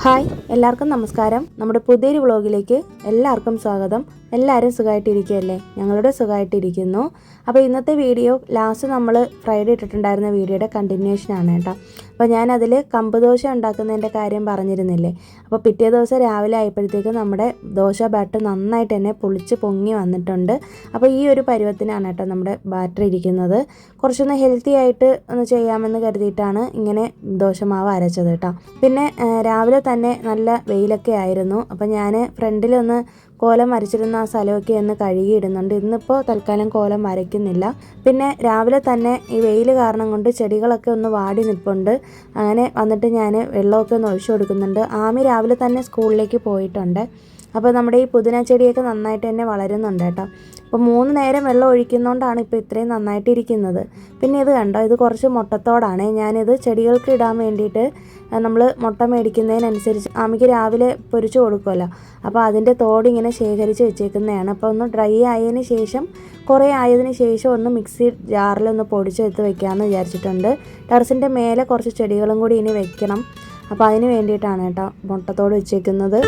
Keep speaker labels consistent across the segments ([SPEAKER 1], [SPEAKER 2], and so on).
[SPEAKER 1] Hi, എല്ലാവർക്കും നമസ്കാരം. നമ്മുടെ പുതിയൊരു വ്ളോഗിലേക്ക് എല്ലാവർക്കും സ്വാഗതം. എല്ലാവരും സുഖമായിട്ടിരിക്കുകയല്ലേ? ഞങ്ങളുടെ സുഖമായിട്ടിരിക്കുന്നു. അപ്പോൾ ഇന്നത്തെ വീഡിയോ ലാസ്റ്റ് നമ്മൾ ഫ്രൈഡേ ഇട്ടിട്ടുണ്ടായിരുന്ന വീഡിയോയുടെ കണ്ടിന്യൂഷനാണ് കേട്ടോ. അപ്പോൾ ഞാനതിൽ കമ്പ് ദോശ ഉണ്ടാക്കുന്നതിൻ്റെ കാര്യം പറഞ്ഞിരുന്നില്ലേ. അപ്പോൾ പിറ്റേ ദിവസം രാവിലെ ആയപ്പോഴത്തേക്കും നമ്മുടെ ദോശ ബാറ്റർ നന്നായിട്ട് തന്നെ പൊളിച്ച് പൊങ്ങി വന്നിട്ടുണ്ട്. അപ്പോൾ ഈ ഒരു പരുവത്തിനാണ് കേട്ടോ നമ്മുടെ ബാറ്റർ ഇരിക്കുന്നത്. കുറച്ചൊന്ന് ഹെൽത്തി ആയിട്ട് ഒന്ന് ചെയ്യാമെന്ന് കരുതിയിട്ടാണ് ഇങ്ങനെ ദോശമാവ് അരച്ചത് കേട്ടോ. പിന്നെ രാവിലെ തന്നെ നല്ല വെയിലൊക്കെ ആയിരുന്നു. അപ്പോൾ ഞാൻ ഫ്രണ്ടിലൊന്ന് കോലം വരച്ചിരുന്ന ആ സ്ഥലമൊക്കെ ഒന്ന് കഴുകിയിടുന്നുണ്ട്. ഇന്നിപ്പോൾ തൽക്കാലം കോലം വരയ്ക്കുന്നില്ല. പിന്നെ രാവിലെ തന്നെ ഈ വെയിൽ കാരണം കൊണ്ട് ചെടികളൊക്കെ ഒന്ന് വാടി നിൽപ്പുണ്ട്. അങ്ങനെ വന്നിട്ട് ഞാൻ വെള്ളമൊക്കെ ഒന്ന് ഒഴിച്ചു കൊടുക്കുന്നുണ്ട്. ആമി രാവിലെ തന്നെ സ്കൂളിലേക്ക് പോയിട്ടുണ്ട്. അപ്പോൾ നമ്മുടെ ഈ പുതിന ചെടിയൊക്കെ നന്നായിട്ട് തന്നെ വളരുന്നുണ്ട് കേട്ടോ. അപ്പോൾ 3 നേരം വെള്ളം ഒഴിക്കുന്നതുകൊണ്ടാണ് ഇപ്പോൾ ഇത്രയും നന്നായിട്ട് ഇരിക്കുന്നത്. പിന്നെ ഇത് കണ്ടോ, ഇത് കുറച്ച് മുട്ടത്തോടാണ്. ഞാനിത് ചെടികൾക്ക് ഇടാൻ വേണ്ടിയിട്ട് നമ്മൾ മുട്ട മേടിക്കുന്നതിനനുസരിച്ച് ആമിക്ക് രാവിലെ പൊരിച്ച് കൊടുക്കുമല്ലോ. അപ്പോൾ അതിൻ്റെ തോട് ഇങ്ങനെ ശേഖരിച്ച് വെച്ചേക്കുന്നതാണ്. അപ്പോൾ ഒന്ന് ഡ്രൈ ആയതിന് ശേഷം, കുറേ ആയതിന് ശേഷം ഒന്ന് മിക്സി ജാറിലൊന്ന് പൊടിച്ചെടുത്ത് വെക്കാമെന്ന് വിചാരിച്ചിട്ടുണ്ട്. ടെറസിൻ്റെ മേലെ കുറച്ച് ചെടികളും കൂടി ഇനി വെക്കണം. അപ്പോൾ അതിന് വേണ്ടിയിട്ടാണ് കേട്ടോ മുട്ടത്തോട് വെച്ചേക്കുന്നത്.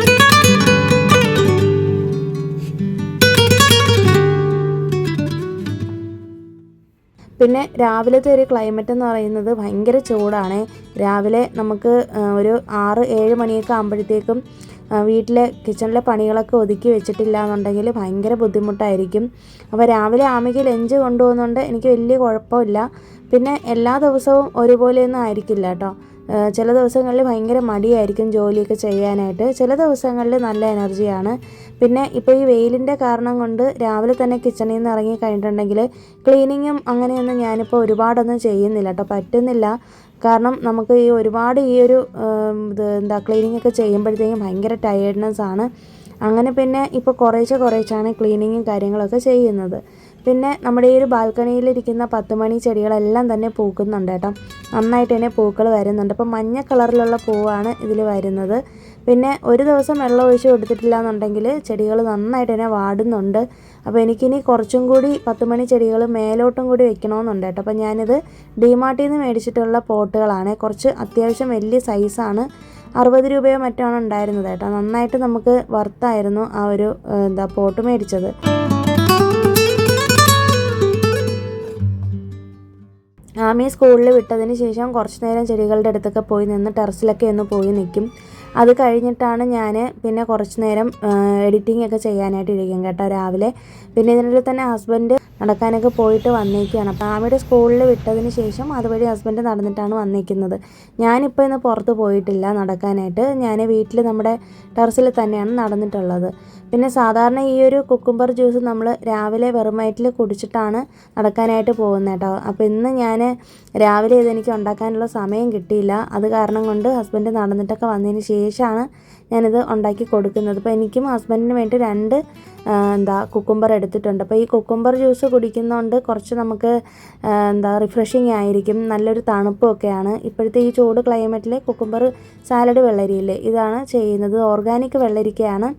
[SPEAKER 1] പിന്നെ രാവിലത്തെ ഒരു ക്ലൈമറ്റ് എന്ന് പറയുന്നത് ഭയങ്കര ചൂടാണ്. രാവിലെ നമുക്ക് ഒരു 6-7 മണിയൊക്കെ ആകുമ്പോഴത്തേക്കും വീട്ടിലെ കിച്ചണിലെ പണികളൊക്കെ ഒതുക്കി വെച്ചിട്ടില്ല എന്നുണ്ടെങ്കിൽ ഭയങ്കര ബുദ്ധിമുട്ടായിരിക്കും. അപ്പോൾ രാവിലെ ആമിക്ക് ലഞ്ച് കൊണ്ടുപോകുന്നുണ്ട്, എനിക്ക് വലിയ കുഴപ്പമില്ല. പിന്നെ എല്ലാ ദിവസവും ഒരുപോലെയൊന്നും ആയിരിക്കില്ല കേട്ടോ. ചില ദിവസങ്ങളിൽ ഭയങ്കര മടിയായിരിക്കും ജോലിയൊക്കെ ചെയ്യാനായിട്ട്, ചില ദിവസങ്ങളിൽ നല്ല എനർജിയാണ്. പിന്നെ ഇപ്പോൾ ഈ വെയിലിൻ്റെ കാരണം കൊണ്ട് രാവിലെ തന്നെ കിച്ചണിൽ നിന്ന് ഇറങ്ങി കഴിഞ്ഞിട്ടുണ്ടെങ്കിൽ ക്ലീനിങ്ങും അങ്ങനെയൊന്നും ഞാനിപ്പോൾ ഒരുപാടൊന്നും ചെയ്യുന്നില്ല കേട്ടോ, പറ്റുന്നില്ല. കാരണം നമുക്ക് ഈ ഒരുപാട് ഈ ഒരു ക്ലീനിങ് ഒക്കെ ചെയ്യുമ്പോഴത്തേക്കും ഭയങ്കര ടയേർഡ്നെസ് ആണ്. അങ്ങനെ പിന്നെ ഇപ്പോൾ കുറേശ്ശാണ് ക്ലീനിങ്ങും കാര്യങ്ങളൊക്കെ ചെയ്യുന്നത്. പിന്നെ നമ്മുടെ ഈ ഒരു ബാൽക്കണിയിലിരിക്കുന്ന 10 മണി ചെടികളെല്ലാം തന്നെ പൂക്കുന്നുണ്ട് കേട്ടോ. നന്നായിട്ട് തന്നെ പൂക്കൾ വരുന്നുണ്ട്. അപ്പോൾ മഞ്ഞ കളറിലുള്ള പൂവാണ് ഇതിൽ വരുന്നത്. പിന്നെ ഒരു ദിവസം വെള്ളം ഒഴിച്ച് കൊടുത്തിട്ടില്ല എന്നുണ്ടെങ്കിൽ ചെടികൾ നന്നായിട്ട് തന്നെ വാടുന്നുണ്ട്. അപ്പോൾ എനിക്കിനി കുറച്ചും കൂടി 10 മണി ചെടികൾ മേലോട്ടും കൂടി വെക്കണമെന്നുണ്ട് കേട്ടോ. അപ്പോൾ ഞാനിത് ഡിമാർട്ടിൽ നിന്ന് മേടിച്ചിട്ടുള്ള പോട്ടുകളാണ്. കുറച്ച് അത്യാവശ്യം വലിയ സൈസാണ്. 60 രൂപയോ മറ്റാണ് ഉണ്ടായിരുന്നത് കേട്ടോ. നന്നായിട്ട് നമുക്ക് വർത്തായിരുന്നു ആ ഒരു പോട്ട് മേടിച്ചത്. ആമിയെ സ്കൂളിൽ വിട്ടതിന് ശേഷം കുറച്ച് നേരം ചെടികളുടെ അടുത്തൊക്കെ പോയി നിന്ന് ടെറസിലൊക്കെ ഒന്ന് പോയി നിൽക്കും. അത് കഴിഞ്ഞിട്ടാണ് ഞാൻ പിന്നെ കുറച്ച് നേരം എഡിറ്റിംഗ് ഒക്കെ ചെയ്യാനായിട്ട് ഇരിക്കും കേട്ടോ രാവിലെ. പിന്നെ ഇതിനിടെ തന്നെ ഹസ്ബൻഡ് നടക്കാനൊക്കെ പോയിട്ട് വന്നേക്കുകയാണ്. അപ്പോൾ ആമിയുടെ സ്കൂളിൽ വിട്ടതിന് ശേഷം അതുവഴി ഹസ്ബൻഡ് നടന്നിട്ടാണ് വന്നേക്കുന്നത്. ഞാനിപ്പോൾ ഇന്ന് പുറത്ത് പോയിട്ടില്ല നടക്കാനായിട്ട്. ഞാൻ വീട്ടിൽ നമ്മുടെ ടെറസിൽ തന്നെയാണ് നടന്നിട്ടുള്ളത്. പിന്നെ സാധാരണ ഈ ഒരു കുക്കുംബർ ജ്യൂസ് നമ്മൾ രാവിലെ വെറും വയറ്റിൽ കുടിച്ചിട്ടാണ് നടക്കാനായിട്ട് പോകുന്നത് കേട്ടോ. അപ്പോൾ ഇന്ന് ഞാൻ രാവിലെ ഇതെനിക്ക് ഉണ്ടാക്കാനുള്ള സമയം കിട്ടിയില്ല. അത് കാരണം കൊണ്ട് ഹസ്ബൻഡ് നടന്നിട്ടൊക്കെ വന്നതിന് ശേഷമാണ് ഞാനിത് ഉണ്ടാക്കി കൊടുക്കുന്നത്. അപ്പോൾ എനിക്കും ഹസ്ബൻഡിന് വേണ്ടി 2 കുക്കുംബർ എടുത്തിട്ടുണ്ട്. അപ്പോൾ ഈ കുക്കുംബർ ജ്യൂസ് കുടിക്കുന്നതുകൊണ്ട് കുറച്ച് നമുക്ക് റിഫ്രഷിങ് ആയിരിക്കും, നല്ലൊരു തണുപ്പൊക്കെയാണ്. ഇപ്പോഴത്തെ ഈ ചൂട് ക്ലൈമറ്റിൽ കുക്കുംബർ സാലഡ് വെള്ളരിയില്ലേ, ഇതാണ് ചെയ്യുന്നത്. ഓർഗാനിക് വെള്ളരിക്കയാണ്.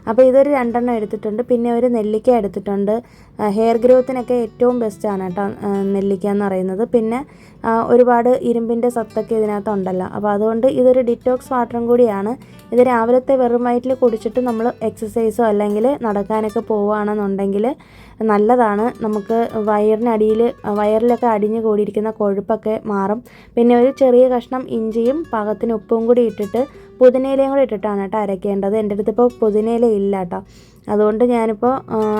[SPEAKER 1] അപ്പോൾ ഇതൊരു 2 എണ്ണം എടുത്തിട്ടുണ്ട്. പിന്നെ ഒരു നെല്ലിക്ക എടുത്തിട്ടുണ്ട്. ഹെയർ ഗ്രോത്തിനൊക്കെ ഏറ്റവും ബെസ്റ്റാണ് കേട്ടോ നെല്ലിക്ക എന്ന് പറയുന്നത്. പിന്നെ ഒരുപാട് ഇരുമ്പിൻ്റെ സത്തൊക്കെ ഇതിനകത്ത് ഉണ്ടല്ലോ. അപ്പോൾ അതുകൊണ്ട് ഇതൊരു ഡിറ്റോക്സ് വാട്ടറും കൂടിയാണ്. ഇത് രാവിലത്തെ വെറും വയറ്റിൽ കുടിച്ചിട്ട് നമ്മൾ എക്സസൈസോ അല്ലെങ്കിൽ നടക്കാനൊക്കെ പോവുകയാണെന്നുണ്ടെങ്കിൽ നല്ലതാണ്. നമുക്ക് വയറിലൊക്കെ അടിഞ്ഞു കൂടിയിരിക്കുന്ന കൊഴുപ്പൊക്കെ മാറും. പിന്നെ ഒരു ചെറിയ കഷ്ണം ഇഞ്ചിയും പാകത്തിന് ഉപ്പും കൂടി ഇട്ടിട്ട് പുതിനയിലയും കൂടി ഇട്ടിട്ടാണ് കേട്ടോ അരയ്ക്കേണ്ടത്. എൻ്റെ അടുത്തിപ്പോൾ പുതിനയില ഇല്ല കേട്ടോ, അതുകൊണ്ട് ഞാനിപ്പോൾ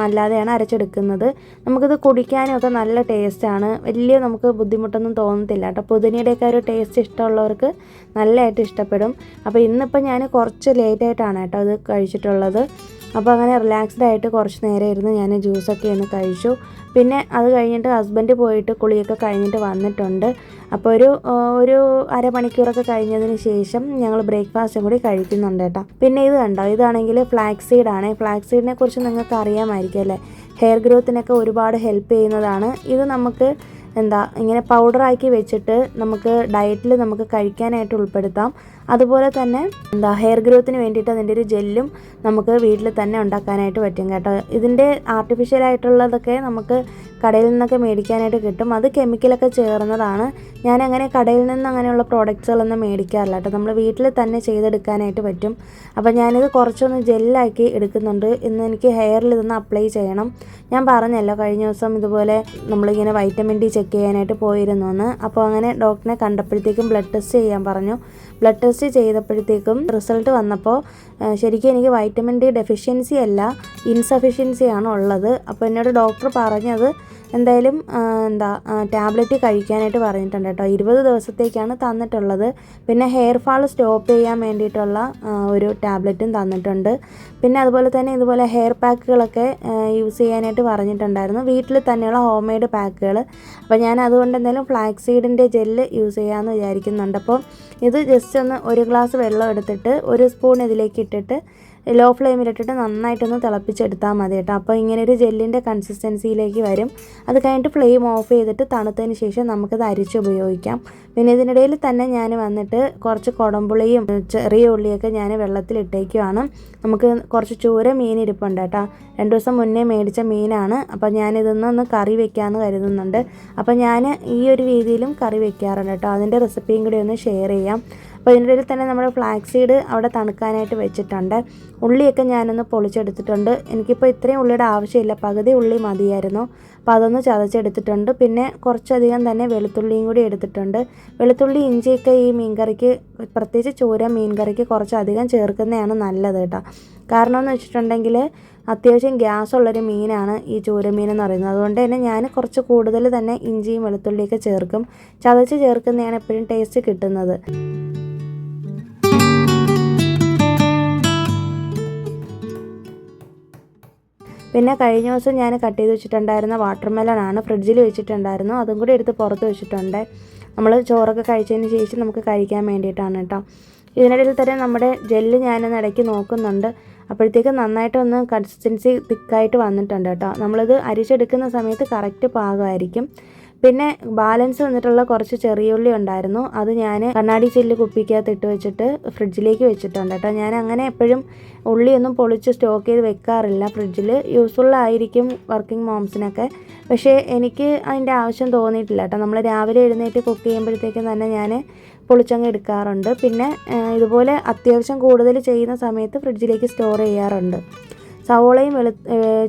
[SPEAKER 1] അല്ലാതെയാണ് അരച്ചെടുക്കുന്നത്. നമുക്കിത് കുടിക്കാനും ഒക്കെ നല്ല ടേസ്റ്റാണ്. വലിയ നമുക്ക് ബുദ്ധിമുട്ടൊന്നും തോന്നത്തില്ല കേട്ടോ. പുതിനയുടെയൊക്കെ ഒരു ടേസ്റ്റ് ഇഷ്ടമുള്ളവർക്ക് നല്ലതായിട്ട് ഇഷ്ടപ്പെടും. അപ്പോൾ ഇന്നിപ്പോൾ ഞാൻ കുറച്ച് ലേറ്റായിട്ടാണ് കേട്ടോ ഇത് കഴിച്ചിട്ടുള്ളത്. അപ്പോൾ അങ്ങനെ റിലാക്സ്ഡ് ആയിട്ട് കുറച്ച് നേരം ഇരുന്ന് ഞാൻ ജ്യൂസൊക്കെ ഒന്ന് കഴിച്ചു. പിന്നെ അത് കഴിഞ്ഞിട്ട് ഹസ്ബൻഡ് പോയിട്ട് കുളിയൊക്കെ കഴിഞ്ഞിട്ട് വന്നിട്ടുണ്ട്. അപ്പോൾ ഒരു അരമണിക്കൂറൊക്കെ കഴിഞ്ഞതിന് ശേഷം ഞങ്ങൾ ബ്രേക്ക്ഫാസ്റ്റും കൂടി കഴിക്കുന്നുണ്ട് കേട്ടോ. പിന്നെ ഇത് കണ്ടോ, ഇതാണെങ്കിൽ ഫ്ലാക്സ് സീഡാണ്. ഫ്ലാക്സ് സീഡിനെ കുറിച്ച് നിങ്ങൾക്ക് അറിയാമായിരിക്കും അല്ലേ. ഹെയർ ഗ്രോത്തിനൊക്കെ ഒരുപാട് ഹെൽപ്പ് ചെയ്യുന്നതാണ്. ഇത് നമുക്ക് ഇങ്ങനെ പൗഡറാക്കി വെച്ചിട്ട് നമുക്ക് ഡയറ്റിൽ നമുക്ക് കഴിക്കാനായിട്ട് ഉൾപ്പെടുത്താം. അതുപോലെ തന്നെ ഹെയർ ഗ്രോത്തിന് വേണ്ടിയിട്ട് അതിൻ്റെ ഒരു ജെല്ലും നമുക്ക് വീട്ടിൽ തന്നെ ഉണ്ടാക്കാനായിട്ട് പറ്റും കേട്ടോ. ഇതിൻ്റെ ആർട്ടിഫിഷ്യലായിട്ടുള്ളതൊക്കെ നമുക്ക് കടയിൽ നിന്നൊക്കെ മേടിക്കാനായിട്ട് കിട്ടും. അത് കെമിക്കലൊക്കെ ചേർന്നതാണ്. ഞാനങ്ങനെ കടയിൽ നിന്ന് അങ്ങനെയുള്ള പ്രോഡക്റ്റ്സുകളൊന്നും മേടിക്കാറില്ല കേട്ടോ. നമ്മൾ വീട്ടിൽ തന്നെ ചെയ്തെടുക്കാനായിട്ട് പറ്റും. അപ്പോൾ ഞാനിത് കുറച്ചൊന്ന് ജെല്ലാക്കി എടുക്കുന്നുണ്ട്. ഇന്ന് എനിക്ക് ഹെയറിൽ ഇതൊന്ന് അപ്ലൈ ചെയ്യണം. ഞാൻ പറഞ്ഞല്ലോ കഴിഞ്ഞ ദിവസം ഇതുപോലെ നമ്മളിങ്ങനെ വൈറ്റമിൻ ഡി ചെക്ക് ചെയ്യാനായിട്ട് പോയിരുന്നു എന്ന്. അപ്പോൾ അങ്ങനെ ഡോക്ടറിനെ കണ്ടപ്പോഴത്തേക്കും ബ്ലഡ് ടെസ്റ്റ് ചെയ്യാൻ പറഞ്ഞു. ബ്ലഡ് ടെസ്റ്റ് ചെയ്തപ്പോഴത്തേക്കും റിസൾട്ട് വന്നപ്പോൾ ശരിക്കും എനിക്ക് വൈറ്റമിൻ ഡി ഡെഫിഷ്യൻസി അല്ല, ഇൻസഫിഷ്യൻസി ആണ് ഉള്ളത്. അപ്പോൾ എന്നോട് ഡോക്ടർ പറഞ്ഞത് എന്തായാലും ടാബ്ലറ്റ് കഴിക്കാനായിട്ട് പറഞ്ഞിട്ടുണ്ട് കേട്ടോ. 20 ദിവസത്തേക്കാണ് തന്നിട്ടുള്ളത്. പിന്നെ ഹെയർ ഫാൾ സ്റ്റോപ്പ് ചെയ്യാൻ വേണ്ടിയിട്ടുള്ള ഒരു ടാബ്ലറ്റും തന്നിട്ടുണ്ട്. പിന്നെ അതുപോലെ തന്നെ ഇതുപോലെ ഹെയർ പാക്കുകളൊക്കെ യൂസ് ചെയ്യാനായിട്ട് പറഞ്ഞിട്ടുണ്ടായിരുന്നു, വീട്ടിൽ തന്നെയുള്ള ഹോം മെയ്ഡ് പാക്കുകൾ. അപ്പോൾ ഞാൻ അതുകൊണ്ട് എന്തായാലും ഫ്ലാക്സ് സീഡിൻ്റെ ജെല്ല് യൂസ് ചെയ്യാമെന്ന് വിചാരിക്കുന്നുണ്ട്. അപ്പോൾ ഇത് ജസ്റ്റ് ഒന്ന് 1 ഗ്ലാസ് വെള്ളം എടുത്തിട്ട് 1 സ്പൂൺ ഇതിലേക്ക് ഇട്ടിട്ട് ലോ ഫ്ലെയിമിലിട്ടിട്ട് നന്നായിട്ടൊന്ന് തിളപ്പിച്ചെടുത്താൽ മതി കേട്ടോ. അപ്പോൾ ഇങ്ങനെയൊരു ജെല്ലിൻ്റെ കൺസിസ്റ്റൻസിയിലേക്ക് വരും. അത് കഴിഞ്ഞിട്ട് ഫ്ലെയിം ഓഫ് ചെയ്തിട്ട് തണുത്തതിന് ശേഷം നമുക്കത് അരിച്ച് ഉപയോഗിക്കാം. പിന്നെ ഇതിനിടയിൽ തന്നെ ഞാൻ വന്നിട്ട് കുറച്ച് കുടംപുളിയും ചെറിയ ഉള്ളിയൊക്കെ ഞാൻ വെള്ളത്തിലിട്ടേക്കുവാണ്. നമുക്ക് കുറച്ച് ചൂര മീൻ ഇരിപ്പുണ്ട് കേട്ടോ. 2 ദിവസം മുന്നേ മേടിച്ച മീനാണ്. അപ്പോൾ ഞാനിതൊന്ന് കറി വെക്കാമെന്ന് കരുതുന്നുണ്ട്. അപ്പോൾ ഞാൻ ഈ ഒരു രീതിയിലും കറി വെക്കാറുണ്ട് കേട്ടോ. അതിൻ്റെ റെസിപ്പിയും കൂടി ഒന്ന് ഷെയർ ചെയ്യാം. അപ്പോൾ ഇതിൻ്റെ ഇടയിൽ തന്നെ നമ്മുടെ ഫ്ലാക്സ് സീഡ് അവിടെ തണുക്കാനായിട്ട് വെച്ചിട്ടുണ്ട്. ഉള്ളിയൊക്കെ ഞാനൊന്ന് പൊളിച്ചെടുത്തിട്ടുണ്ട്. എനിക്കിപ്പോൾ ഇത്രയും ഉള്ളിയുടെ ആവശ്യമില്ല, പകുതി ഉള്ളി മതിയായിരുന്നു. അപ്പോൾ അതൊന്ന് ചതച്ചെടുത്തിട്ടുണ്ട്. പിന്നെ കുറച്ചധികം തന്നെ വെളുത്തുള്ളിയും കൂടി എടുത്തിട്ടുണ്ട്. വെളുത്തുള്ളി ഇഞ്ചിയൊക്കെ ഈ മീൻകറിക്ക്, പ്രത്യേകിച്ച് ചൂര മീൻകറിക്ക് കുറച്ചധികം ചേർക്കുന്നതാണ് നല്ലത് കേട്ടോ. കാരണം എന്ന് വെച്ചിട്ടുണ്ടെങ്കിൽ അത്യാവശ്യം ഗ്യാസുള്ളൊരു മീനാണ് ഈ ചൂരമീൻ എന്ന് പറയുന്നത്. അതുകൊണ്ട് തന്നെ ഞാൻ കുറച്ച് കൂടുതൽ തന്നെ ഇഞ്ചിയും വെളുത്തുള്ളിയൊക്കെ ചേർക്കും. ചതച്ച് ചേർക്കുന്നതാണ് എപ്പോഴും ടേസ്റ്റ് കിട്ടുന്നത്. പിന്നെ കഴിഞ്ഞ ദിവസം ഞാൻ കട്ട് ചെയ്ത് വെച്ചിട്ടുണ്ടായിരുന്ന വാട്ടർമെലനാണ്, ഫ്രിഡ്ജിൽ വെച്ചിട്ടുണ്ടായിരുന്നു. അതും കൂടി എടുത്ത് പുറത്ത് വെച്ചിട്ടുണ്ട്. നമ്മൾ ചോറൊക്കെ കഴിച്ചതിന് ശേഷം നമുക്ക് കഴിക്കാൻ വേണ്ടിയിട്ടാണ് കേട്ടോ. ഇതിനിടയിൽ തന്നെ നമ്മുടെ ജെല്ല് ഞാനൊന്ന് ഇടയ്ക്ക് നോക്കുന്നുണ്ട്. അപ്പോഴത്തേക്കും നന്നായിട്ടൊന്ന് കൺസിസ്റ്റൻസി തിക്കായിട്ട് വന്നിട്ടുണ്ട് കേട്ടോ. നമ്മളിത് അരിച്ചെടുക്കുന്ന സമയത്ത് കറക്റ്റ് പാകമായിരിക്കും. പിന്നെ ബാലൻസ് വന്നിട്ടുള്ള കുറച്ച് ചെറിയ ഉള്ളി ഉണ്ടായിരുന്നു. അത് ഞാൻ കണ്ണാടി ചില്ല് കുപ്പിക്കകത്ത് ഇട്ട് വെച്ചിട്ട് ഫ്രിഡ്ജിലേക്ക് വെച്ചിട്ടുണ്ട് കേട്ടോ. ഞാൻ അങ്ങനെ എപ്പോഴും ഉള്ളിയൊന്നും പൊളിച്ച് സ്റ്റോക്ക് ചെയ്ത് വെക്കാറില്ല. ഫ്രിഡ്ജിൽ യൂസ്ഫുള്ളായിരിക്കും വർക്കിംഗ് മോംസിനൊക്കെ. പക്ഷേ എനിക്ക് അതിൻ്റെ ആവശ്യം തോന്നിയിട്ടില്ല കേട്ടോ. നമ്മൾ രാവിലെ എഴുന്നേറ്റ് കുക്ക് ചെയ്യുമ്പോഴത്തേക്കും തന്നെ ഞാൻ പൊളിച്ചങ്ങ് എടുക്കാറുണ്ട്. പിന്നെ ഇതുപോലെ അത്യാവശ്യം കൂടുതൽ ചെയ്യുന്ന സമയത്ത് ഫ്രിഡ്ജിലേക്ക് സ്റ്റോർ ചെയ്യാറുണ്ട്. സവോളയും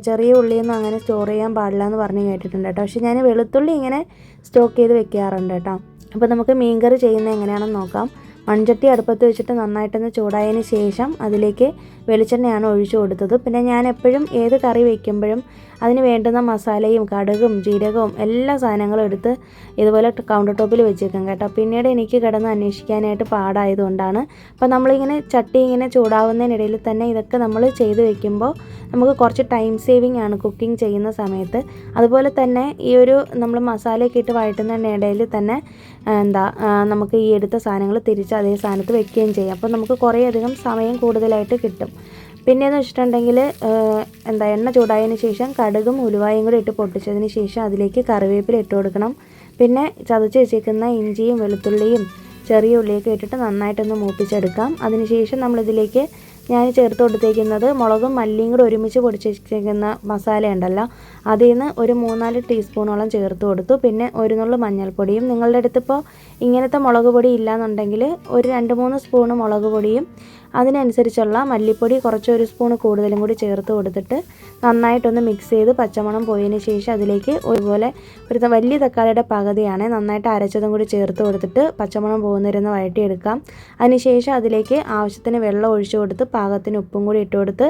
[SPEAKER 1] ചെറിയ ഉള്ളിയൊന്നും അങ്ങനെ സ്റ്റോർ ചെയ്യാൻ പാടില്ല എന്ന് പറഞ്ഞ് കേട്ടിട്ടുണ്ട് കേട്ടോ. പക്ഷേ ഞാൻ വെളുത്തുള്ളി ഇങ്ങനെ സ്റ്റോക്ക് ചെയ്ത് വെക്കാറുണ്ട് കേട്ടോ. അപ്പോൾ നമുക്ക് മീൻകറി ചെയ്യുന്നത് എങ്ങനെയാണെന്ന് നോക്കാം. മൺചട്ടി അടുപ്പത്ത് വെച്ചിട്ട് നന്നായിട്ടൊന്ന് ചൂടായതിന് ശേഷം അതിലേക്ക് വെളിച്ചെണ്ണയാണ് ഒഴിച്ചു കൊടുത്തത്. പിന്നെ ഞാൻ എപ്പോഴും ഏത് കറി വയ്ക്കുമ്പോഴും അതിന് വേണ്ടുന്ന മസാലയും കടുകും ജീരകവും എല്ലാ സാധനങ്ങളും എടുത്ത് ഇതുപോലെ കൗണ്ടർ ടോപ്പിൽ വെച്ചേക്കാം കേട്ടോ. പിന്നീട് എനിക്ക് കിടന്ന് അന്വേഷിക്കാനായിട്ട് പാടായതുകൊണ്ടാണ്. അപ്പോൾ നമ്മളിങ്ങനെ ചട്ടി ഇങ്ങനെ ചൂടാവുന്നതിനിടയിൽ തന്നെ ഇതൊക്കെ നമ്മൾ ചെയ്ത് വെക്കുമ്പോൾ നമുക്ക് കുറച്ച് ടൈം സേവിങ് ആണ് കുക്കിംഗ് ചെയ്യുന്ന സമയത്ത്. അതുപോലെ തന്നെ ഈ ഒരു നമ്മൾ മസാലയൊക്കെ ഇട്ട് വഴറ്റുന്നതിനിടയിൽ തന്നെ നമുക്ക് ഈ എടുത്ത സാധനങ്ങൾ തിരിച്ച് അതേ സ്ഥാനത്ത് വെക്കുകയും ചെയ്യാം. അപ്പോൾ നമുക്ക് കുറേയധികം സമയം കൂടുതലായിട്ട് കിട്ടും. പിന്നെയെന്ന് വെച്ചിട്ടുണ്ടെങ്കിൽ എണ്ണ ചൂടായതിന് ശേഷം കടുകും ഉലുവായും കൂടി ഇട്ട് പൊട്ടിച്ചതിന് ശേഷം അതിലേക്ക് കറിവേപ്പില ഇട്ട് കൊടുക്കണം. പിന്നെ ചതച്ച് വെച്ചേക്കുന്ന ഇഞ്ചിയും വെളുത്തുള്ളിയും ചെറിയ ഉള്ളിയൊക്കെ ഇട്ടിട്ട് നന്നായിട്ടൊന്ന് മൂപ്പിച്ചെടുക്കാം. അതിനുശേഷം നമ്മളിതിലേക്ക് ഞാൻ ചേർത്ത് കൊടുത്തേക്കുന്നത് മുളകും മല്ലിയും കൂടി ഒരുമിച്ച് പൊടിച്ച് വെച്ചേക്കുന്ന മസാല ഉണ്ടല്ലോ, അതിൽ നിന്ന് ഒരു 3-4 ടീസ്പൂണോളം ചേർത്ത് കൊടുത്തു. പിന്നെ ഒരു നുള്ളു മഞ്ഞൾപ്പൊടിയും, നിങ്ങളുടെ അടുത്തിപ്പോൾ ഇങ്ങനത്തെ മുളക് പൊടി ഇല്ലയെന്നുണ്ടെങ്കിൽ ഒരു 2-3 സ്പൂണ് മുളക് പൊടിയും അതിനനുസരിച്ചുള്ള മല്ലിപ്പൊടി കുറച്ച് 1 സ്പൂൺ കൂടുതലും കൂടി ചേർത്ത് കൊടുത്തിട്ട് നന്നായിട്ടൊന്ന് മിക്സ് ചെയ്ത് പച്ചമണം പോയതിന് ശേഷം അതിലേക്ക് ഒരുപോലെ ഒരു വലിയ തക്കാളിയുടെ പകുതിയാണ് നന്നായിട്ട് അരച്ചതും കൂടി ചേർത്ത് കൊടുത്തിട്ട് പച്ചമണം പോകുന്നവരൊന്ന് വഴറ്റിയെടുക്കാം. അതിനുശേഷം അതിലേക്ക് ആവശ്യത്തിന് വെള്ളം ഒഴിച്ചു കൊടുത്ത് പാകത്തിന് ഉപ്പും കൂടി ഇട്ട് കൊടുത്ത്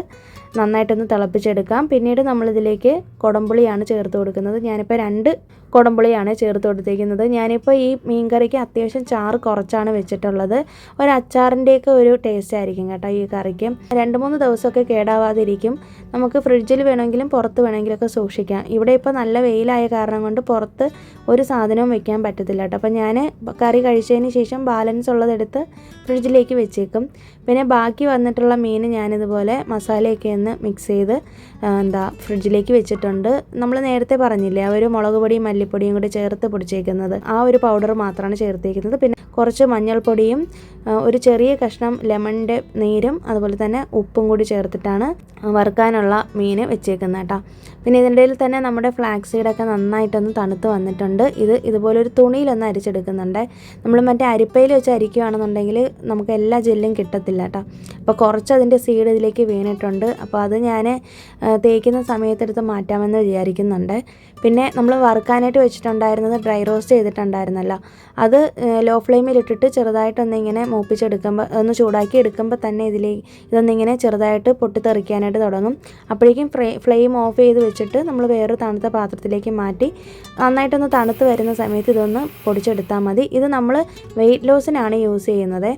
[SPEAKER 1] നന്നായിട്ടൊന്ന് തിളപ്പിച്ചെടുക്കാം. പിന്നീട് നമ്മളിതിലേക്ക് കുടംപുളിയാണ് ചേർത്ത് കൊടുക്കുന്നത്. ഞാനിപ്പോൾ 2 കുടംപുളിയാണ് ചേർത്ത് കൊടുത്തേക്കുന്നത്. ഞാനിപ്പോൾ ഈ മീൻകറിക്ക് അത്യാവശ്യം ചാറ് കുറച്ചാണ് വെച്ചിട്ടുള്ളത്. ഒരു അച്ചാറിൻ്റെയൊക്കെ ഒരു ടേസ്റ്റ് ആയിരിക്കും കേട്ടോ ഈ കറിക്ക്. 2-3 ദിവസമൊക്കെ കേടാവാതിരിക്കും. നമുക്ക് ഫ്രിഡ്ജിൽ വേണമെങ്കിലും പുറത്ത് വേണമെങ്കിലൊക്കെ സൂക്ഷിക്കാം. ഇവിടെ ഇപ്പോൾ നല്ല വെയിലായ കാരണം കൊണ്ട് പുറത്ത് ഒരു സാധനവും വെക്കാൻ പറ്റത്തില്ല കേട്ടോ. അപ്പോൾ ഞാൻ കറി കഴിച്ചതിന് ശേഷം ബാലൻസ് ഉള്ളതെടുത്ത് ഫ്രിഡ്ജിലേക്ക് വെച്ചേക്കും. പിന്നെ ബാക്കി വന്നിട്ടുള്ള മീൻ ഞാനിതുപോലെ മസാലയൊക്കെ ഒന്ന് മിക്സ് ചെയ്ത് ഫ്രിഡ്ജിലേക്ക് വെച്ചിട്ടുണ്ട്. നമ്മൾ നേരത്തെ പറഞ്ഞില്ലേ ആ ഒരു മുളക് പൊടിയും മല്ലിപ്പൊടിയും കൂടി ചേർത്ത് പൊടിച്ചേക്കുന്നത്, ആ ഒരു പൗഡർ മാത്രമാണ് ചേർത്തേക്കുന്നത്. പിന്നെ കുറച്ച് മഞ്ഞൾപ്പൊടിയും ഒരു ചെറിയ കഷ്ണം ലെമണിൻ്റെ നീരും അതുപോലെ തന്നെ ഉപ്പും കൂടി ചേർത്തിട്ടാണ് വറുക്കാനുള്ള മീൻ വെച്ചേക്കുന്നത് കേട്ടോ. പിന്നെ ഇതിൻ്റെ ഇടയിൽ തന്നെ നമ്മുടെ ഫ്ലാക്സ് സീഡൊക്കെ നന്നായിട്ടൊന്ന് തണുത്ത് വന്നിട്ടുണ്ട്. ഇതുപോലെ ഒരു തുണിയിലൊന്ന് അരിച്ചെടുക്കുന്നുണ്ട്. നമ്മൾ മറ്റേ അരിപ്പയിൽ വെച്ച് അരിക്കുകയാണെന്നുണ്ടെങ്കിൽ നമുക്ക് എല്ലാ ജെല്ലും കിട്ടത്തില്ല കേട്ടോ. അപ്പോൾ കുറച്ച് അതിൻ്റെ സീഡ് ഇതിലേക്ക് വീണിട്ടുണ്ട്. അപ്പോൾ അത് ഞാൻ തേക്കുന്ന സമയത്തെടുത്ത് മാറ്റാമെന്ന് വിചാരിക്കുന്നുണ്ട്. പിന്നെ നമ്മൾ വറുക്കാനായിട്ട് വെച്ചിട്ടുണ്ടായിരുന്നത് ഡ്രൈ റോസ്റ്റ് ചെയ്തിട്ടുണ്ടായിരുന്നല്ലോ, അത് ലോ ഫ്ലെയിമിലിട്ടിട്ട് ചെറുതായിട്ടൊന്നിങ്ങനെ മൂപ്പിച്ചെടുക്കുമ്പോൾ ഒന്ന് ചൂടാക്കി എടുക്കുമ്പോൾ തന്നെ ഇതൊന്നിങ്ങനെ ചെറുതായിട്ട് പൊട്ടിത്തെറിക്കാനായിട്ട് തുടങ്ങും. അപ്പോഴേക്കും ഫ്ലെയിം ഓഫ് ചെയ്ത് വെച്ചിട്ട് നമ്മൾ വേറൊരു തണുത്ത പാത്രത്തിലേക്ക് മാറ്റി നന്നായിട്ടൊന്ന് തണുത്ത് വരുന്ന സമയത്ത് ഇതൊന്ന് പൊടിച്ചെടുത്താൽ മതി. ഇത് നമ്മൾ വെയിറ്റ് ലോസിനാണ് യൂസ് ചെയ്യുന്നത്.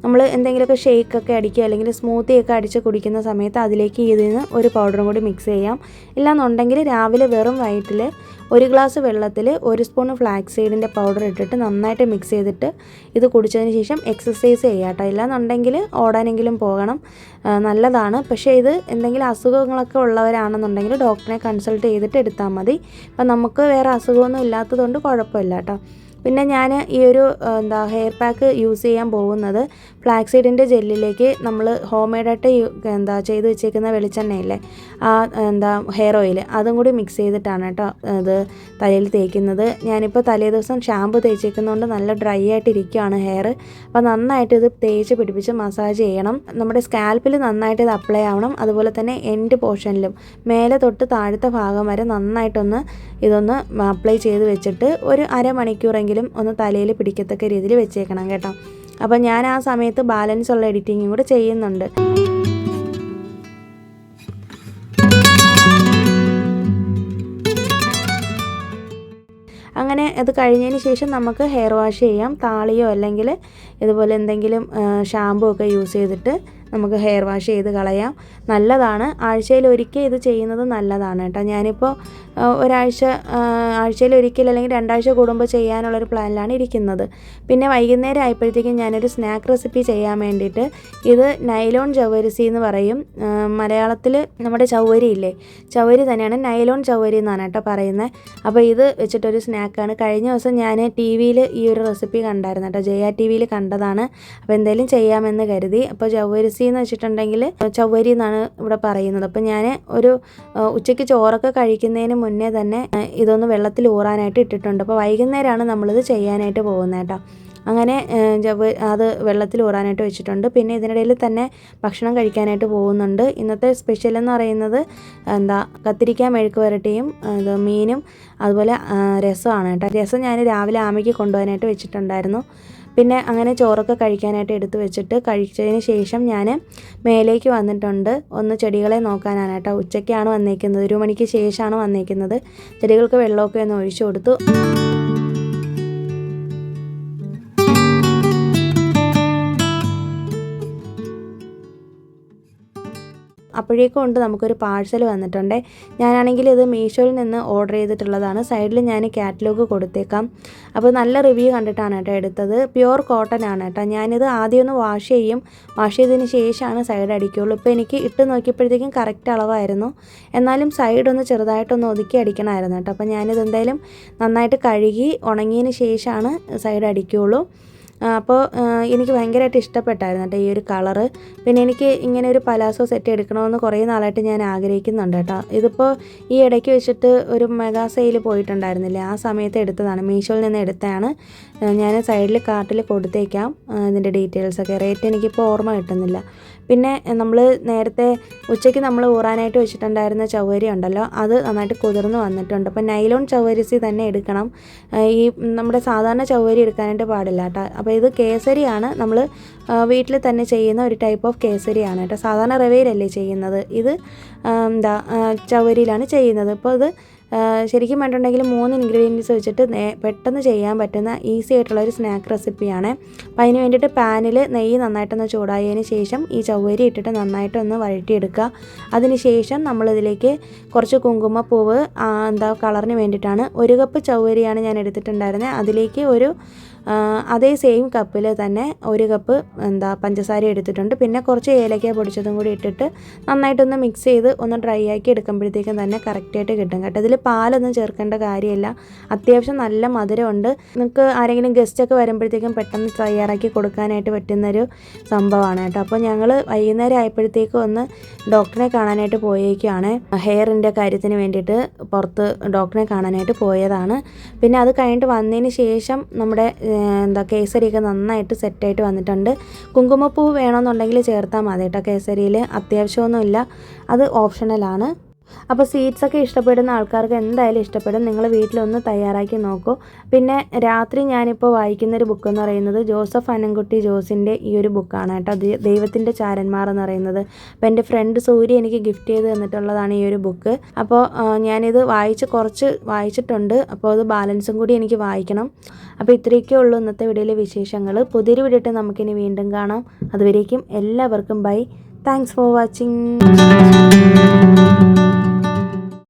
[SPEAKER 1] നമ്മൾ എന്തെങ്കിലുമൊക്കെ ഷേക്കൊക്കെ അടിക്കുക അല്ലെങ്കിൽ സ്മൂത്തിയൊക്കെ അടിച്ച് കുടിക്കുന്ന സമയത്ത് അതിലേക്ക് ഇതിന് ഒരു പൗഡറും കൂടി മിക്സ് ചെയ്യാം. ഇല്ലാന്നുണ്ടെങ്കിൽ രാവിലെ വെറും വയറ്റിൽ 1 ഗ്ലാസ് വെള്ളത്തിൽ 1 സ്പൂൺ ഫ്ലാക്സ് സീഡിൻ്റെ പൗഡർ ഇട്ടിട്ട് നന്നായിട്ട് മിക്സ് ചെയ്തിട്ട് ഇത് കുടിച്ചതിന് ശേഷം എക്സസൈസ് ചെയ്യാം കേട്ടോ. ഇല്ലാന്നുണ്ടെങ്കിൽ ഓടാനെങ്കിലും പോകണം, നല്ലതാണ്. പക്ഷേ ഇത് എന്തെങ്കിലും അസുഖങ്ങളൊക്കെ ഉള്ളവരാണെന്നുണ്ടെങ്കിൽ ഡോക്ടറെ കൺസൾട്ട് ചെയ്തിട്ട് എടുത്താൽ മതി. അപ്പം നമുക്ക് വേറെ അസുഖമൊന്നും ഇല്ലാത്തതുകൊണ്ട് കുഴപ്പമില്ല കേട്ടോ. പിന്നെ ഞാൻ ഈ ഒരു ഹെയർ പാക്ക് യൂസ് ചെയ്യാൻ പോകുന്നത് ഫ്ലാക്സ് സീഡിൻ്റെ ജെല്ലിലേക്ക് നമ്മൾ ഹോം മെയ്ഡായിട്ട് ചെയ്ത് വെച്ചേക്കുന്ന വെളിച്ചെണ്ണയില്ലേ, ആ ഹെയർ ഓയിൽ അതും കൂടി മിക്സ് ചെയ്തിട്ടാണ് കേട്ടോ അത് തലയിൽ തേക്കുന്നത്. ഞാനിപ്പോൾ തലേ ദിവസം ഷാമ്പു തേച്ചേക്കുന്നതുകൊണ്ട് നല്ല ഡ്രൈ ആയിട്ട് ഇരിക്കുകയാണ് ഹെയർ. അപ്പോൾ നന്നായിട്ട് ഇത് തേച്ച് പിടിപ്പിച്ച് മസാജ് ചെയ്യണം. നമ്മുടെ സ്കാൽപ്പിൽ നന്നായിട്ട് ഇത് അപ്ലൈ ആവണം. അതുപോലെ തന്നെ എൻഡ് പോർഷനിലും മേലെ തൊട്ട് താഴത്തെ ഭാഗം വരെ നന്നായിട്ടൊന്ന് ഇതൊന്ന് അപ്ലൈ ചെയ്ത് വെച്ചിട്ട് ഒരു അരമണിക്കൂറെങ്കിലും ഒന്ന് തലയിൽ പിടിക്കത്തക്ക രീതിയിൽ വെച്ചേക്കണം കേട്ടോ. അപ്പോൾ ഞാൻ ആ സമയത്ത് ബാലൻസ് ഉള്ള എഡിറ്റിങ്ങും കൂടെ ചെയ്യുന്നുണ്ട്. അങ്ങനെ അത് കഴിഞ്ഞതിന് ശേഷം നമുക്ക് ഹെയർ വാഷ് ചെയ്യാം. താളിയോ അല്ലെങ്കിൽ ഇതുപോലെ എന്തെങ്കിലും ഷാമ്പൂ ഒക്കെ യൂസ് ചെയ്തിട്ട് നമുക്ക് ഹെയർ വാഷ് ചെയ്ത് കളയാം. നല്ലതാണ്. ആഴ്ചയിൽ ഒരിക്കൽ ഇത് ചെയ്യുന്നത് നല്ലതാണ് കേട്ടോ. ഞാനിപ്പോൾ ആഴ്ചയിൽ ഒരിക്കൽ അല്ലെങ്കിൽ 2 ആഴ്ച കൂടുമ്പോൾ ചെയ്യാനുള്ളൊരു പ്ലാനിലാണ് ഇരിക്കുന്നത്. പിന്നെ വൈകുന്നേരം ആയപ്പോഴത്തേക്കും ഞാനൊരു സ്നാക്ക് റെസിപ്പി ചെയ്യാൻ വേണ്ടിയിട്ട്, ഇത് നൈലോൺ ചവ്വരിസി എന്ന് പറയും. മലയാളത്തിൽ നമ്മുടെ ചവ്വരി ഇല്ലേ, ചവ്വരി തന്നെയാണ്, നൈലോൺ ചവ്വരി എന്നാണ് കേട്ടോ പറയുന്നത്. അപ്പോൾ ഇത് വെച്ചിട്ടൊരു സ്നാക്കാണ്. കഴിഞ്ഞ ദിവസം ഞാൻ ടി വിയിൽ ഈ ഒരു റെസിപ്പി കണ്ടായിരുന്നു കേട്ടോ, ജയ ടി വിയിൽ കണ്ടതാണ്. അപ്പോൾ എന്തെങ്കിലും ചെയ്യാമെന്ന് കരുതി. അപ്പോൾ ചവ്വരിസി എന്ന് വെച്ചിട്ടുണ്ടെങ്കിൽ ചവ്വരി എന്നാണ് ഇവിടെ പറയുന്നത്. അപ്പോൾ ഞാൻ ഒരു ഉച്ചയ്ക്ക് ചോറൊക്കെ കഴിക്കുന്നതിന് മുന്നേ തന്നെ ഇതൊന്ന് വെള്ളത്തിൽ ഊറാനായിട്ട് ഇട്ടിട്ടുണ്ട്. അപ്പോൾ വൈകുന്നേരമാണ് നമ്മളിത് ചെയ്യാനായിട്ട് പോകുന്നത് കേട്ടോ. അങ്ങനെ അത് വെള്ളത്തിൽ ഊറാനായിട്ട് വെച്ചിട്ടുണ്ട്. പിന്നെ ഇതിനിടയിൽ തന്നെ ഭക്ഷണം കഴിക്കാനായിട്ട് പോകുന്നുണ്ട്. ഇന്നത്തെ സ്പെഷ്യൽ എന്ന് പറയുന്നത് കത്തിരിക്ക മെഴുക്ക് വരട്ടിയും മീനും അതുപോലെ രസമാണ് കേട്ടോ. രസം ഞാൻ രാവിലെ ആമയ്ക്ക് കൊണ്ടുപോകാനായിട്ട് വെച്ചിട്ടുണ്ടായിരുന്നു. പിന്നെ അങ്ങനെ ചോറൊക്കെ കഴിക്കാനായിട്ട് എടുത്ത് വെച്ചിട്ട് കഴിച്ചതിന് ശേഷം ഞാൻ മേലേക്ക് വന്നിട്ടുണ്ട്. ഒന്ന് ചെടികളെ നോക്കാനാണ് കേട്ടോ. ഉച്ചയ്ക്കാണ് വന്നേക്കുന്നത്, 1 മണിക്ക് ശേഷമാണ് വന്നേക്കുന്നത്. ചെടികൾക്ക് വെള്ളമൊക്കെ ഒന്ന് ഒഴിച്ചു കൊടുത്തു. അപ്പോഴേക്കും കൊണ്ട് നമുക്കൊരു പാഴ്സൽ വന്നിട്ടുണ്ട്. ഞാനാണെങ്കിൽ ഇത് മീഷോയിൽ നിന്ന് ഓർഡർ ചെയ്തിട്ടുള്ളതാണ്. സൈഡിൽ ഞാൻ കാറ്റലോഗ് കൊടുത്തേക്കാം. അപ്പോൾ നല്ല റിവ്യൂ കണ്ടിട്ടാണ് കേട്ടോ എടുത്തത്. പ്യുവർ കോട്ടൺ ആണ് കേട്ടോ. ഞാനിത് ആദ്യം ഒന്ന് വാഷ് ചെയ്യും. വാഷ് ചെയ്തതിന് ശേഷമാണ് സൈഡ് അടിക്കുകയുള്ളൂ. ഇപ്പോൾ എനിക്ക് ഇട്ട് നോക്കിയപ്പോഴത്തേക്കും കറക്റ്റ് അളവായിരുന്നു. എന്നാലും സൈഡൊന്ന് ചെറുതായിട്ടൊന്ന് ഒതുക്കി അടിക്കണമായിരുന്നു കേട്ടോ. അപ്പോൾ ഞാനിത് എന്തായാലും നന്നായിട്ട് കഴുകി ഉണങ്ങിയതിന് ശേഷമാണ് സൈഡ് അടിക്കുകയുള്ളൂ. അപ്പോൾ എനിക്ക് ഭയങ്കരമായിട്ട് ഇഷ്ടപ്പെട്ടായിരുന്നു കേട്ടോ ഈ ഒരു കളറ്. പിന്നെ എനിക്ക് ഇങ്ങനെ ഒരു പലാസോ സെറ്റ് എടുക്കണമെന്ന് കുറേ നാളായിട്ട് ഞാൻ ആഗ്രഹിക്കുന്നുണ്ട് കേട്ടോ. ഇതിപ്പോൾ ഈ ഇടയ്ക്ക് വെച്ചിട്ട് ഒരു മെഗാ സെയിൽ പോയിട്ടുണ്ടായിരുന്നില്ലേ, ആ സമയത്ത് എടുത്തതാണ്. മീഷോയിൽ നിന്ന് എടുത്തതാണ്. ഞാൻ സൈഡിൽ കാർട്ടിൽ കൊടുത്തേക്കാം ഇതിൻ്റെ ഡീറ്റെയിൽസൊക്കെ. റേറ്റ് എനിക്കിപ്പോൾ ഓർമ്മ കിട്ടുന്നില്ല. പിന്നെ നമ്മൾ നേരത്തെ ഉച്ചയ്ക്ക് നമ്മൾ ഊറാനായിട്ട് വെച്ചിട്ടുണ്ടായിരുന്ന ചവ്വരി ഉണ്ടല്ലോ, അത് നന്നായിട്ട് കുതിർന്ന് വന്നിട്ടുണ്ട്. അപ്പോൾ നൈലോൺ ചവ്വരിസി തന്നെ എടുക്കണം. ഈ നമ്മുടെ സാധാരണ ചവ്വരി എടുക്കാനായിട്ട് പാടില്ല കേട്ടോ. അപ്പോൾ ഇത് കേസരിയാണ്. നമ്മൾ വീട്ടിൽ തന്നെ ചെയ്യുന്ന ഒരു ടൈപ്പ് ഓഫ് കേസരിയാണ് കേട്ടോ. സാധാരണ റവയിലല്ലേ ചെയ്യുന്നത്, ഇത് ചവ്വരിയിലാണ് ചെയ്യുന്നത്. അപ്പോൾ ഇത് ശരിക്കും പറഞ്ഞിട്ടുണ്ടെങ്കിൽ 3 ഇൻഗ്രീഡിയൻസ് വെച്ചിട്ട് പെട്ടെന്ന് ചെയ്യാൻ പറ്റുന്ന ഈസി ആയിട്ടുള്ളൊരു സ്നാക്ക് റെസിപ്പിയാണ്. അപ്പോൾ അതിന് വേണ്ടിയിട്ട് പാനിൽ നെയ്യ് നന്നായിട്ടൊന്ന് ചൂടായതിന് ശേഷം ഈ ചവ്വരി ഇട്ടിട്ട് നന്നായിട്ടൊന്ന് വഴറ്റിയെടുക്കുക. അതിന് ശേഷം നമ്മളിതിലേക്ക് കുറച്ച് കുങ്കുമപ്പൂവ് കളറിന് വേണ്ടിയിട്ടാണ്. 1 കപ്പ് ചവ്വരിയാണ് ഞാൻ എടുത്തിട്ടുണ്ടായിരുന്നത്. അതിലേക്ക് അതേ സെയിം കപ്പിൽ തന്നെ 1 കപ്പ് പഞ്ചസാര എടുത്തിട്ടുണ്ട്. പിന്നെ കുറച്ച് ഏലക്ക പൊടിച്ചതും കൂടി ഇട്ടിട്ട് നന്നായിട്ടൊന്ന് മിക്സ് ചെയ്ത് ഒന്ന് ഡ്രൈ ആക്കി എടുക്കുമ്പോഴത്തേക്കും തന്നെ കറക്റ്റായിട്ട് കിട്ടും കേട്ടോ. ഇതിൽ പാലൊന്നും ചേർക്കേണ്ട കാര്യമില്ല. അത്യാവശ്യം നല്ല മധുരമുണ്ട്. നിങ്ങൾക്ക് ആരെങ്കിലും ഗസ്റ്റൊക്കെ വരുമ്പോഴത്തേക്കും പെട്ടെന്ന് തയ്യാറാക്കി കൊടുക്കാനായിട്ട് പറ്റുന്നൊരു സംഭവമാണ് കേട്ടോ. അപ്പോൾ ഞങ്ങൾ വൈകുന്നേരം ആയപ്പോഴത്തേക്കും ഒന്ന് ഡോക്ടറെ കാണാനായിട്ട് പോയേക്കാണ്. ഹെയറിൻ്റെ കാര്യത്തിന് വേണ്ടിയിട്ട് പുറത്ത് ഡോക്ടറെ കാണാനായിട്ട് പോയതാണ്. പിന്നെ അത് കഴിഞ്ഞിട്ട് വന്നതിന് ശേഷം നമ്മുടെ കേസരിയൊക്കെ നന്നായിട്ട് സെറ്റായിട്ട് വന്നിട്ടുണ്ട്. കുങ്കുമപ്പൂ വേണമെന്നുണ്ടെങ്കിൽ ചേർത്താൽ മതി കേട്ടോ കേസരിയിൽ, അത്യാവശ്യമൊന്നുമില്ല, അത് ഓപ്ഷണലാണ്. അപ്പോൾ സ്വീറ്റ്സൊക്കെ ഇഷ്ടപ്പെടുന്ന ആൾക്കാർക്ക് എന്തായാലും ഇഷ്ടപ്പെടും. നിങ്ങൾ വീട്ടിലൊന്ന് തയ്യാറാക്കി നോക്കൂ. പിന്നെ രാത്രി ഞാനിപ്പോൾ വായിക്കുന്നൊരു ബുക്ക് എന്ന് പറയുന്നത് ജോസഫ് അന്നംകുട്ടി ജോസിൻ്റെ ഈ ഒരു ബുക്കാണ് കേട്ടോ, ദൈവത്തിൻ്റെ ചാരന്മാർ എന്ന് പറയുന്നത്. അപ്പോൾ എൻ്റെ ഫ്രണ്ട് സൂര്യ എനിക്ക് ഗിഫ്റ്റ് ചെയ്ത് തന്നിട്ടുള്ളതാണ് ഈ ഒരു ബുക്ക്. അപ്പോൾ ഞാനിത് കുറച്ച് വായിച്ചിട്ടുണ്ട്. അപ്പോൾ അത് ബാലൻസും കൂടി എനിക്ക് വായിക്കണം. അപ്പോൾ ഇത്രയൊക്കെ ഉള്ളൂ ഇന്നത്തെ വീഡിയോയിലെ വിശേഷങ്ങൾ. പുതിയൊരു വീഡിയോ ഇട്ട് നമുക്കിനി വീണ്ടും കാണാം. അതുവരേക്കും എല്ലാവർക്കും ബൈ. Thanks for watching.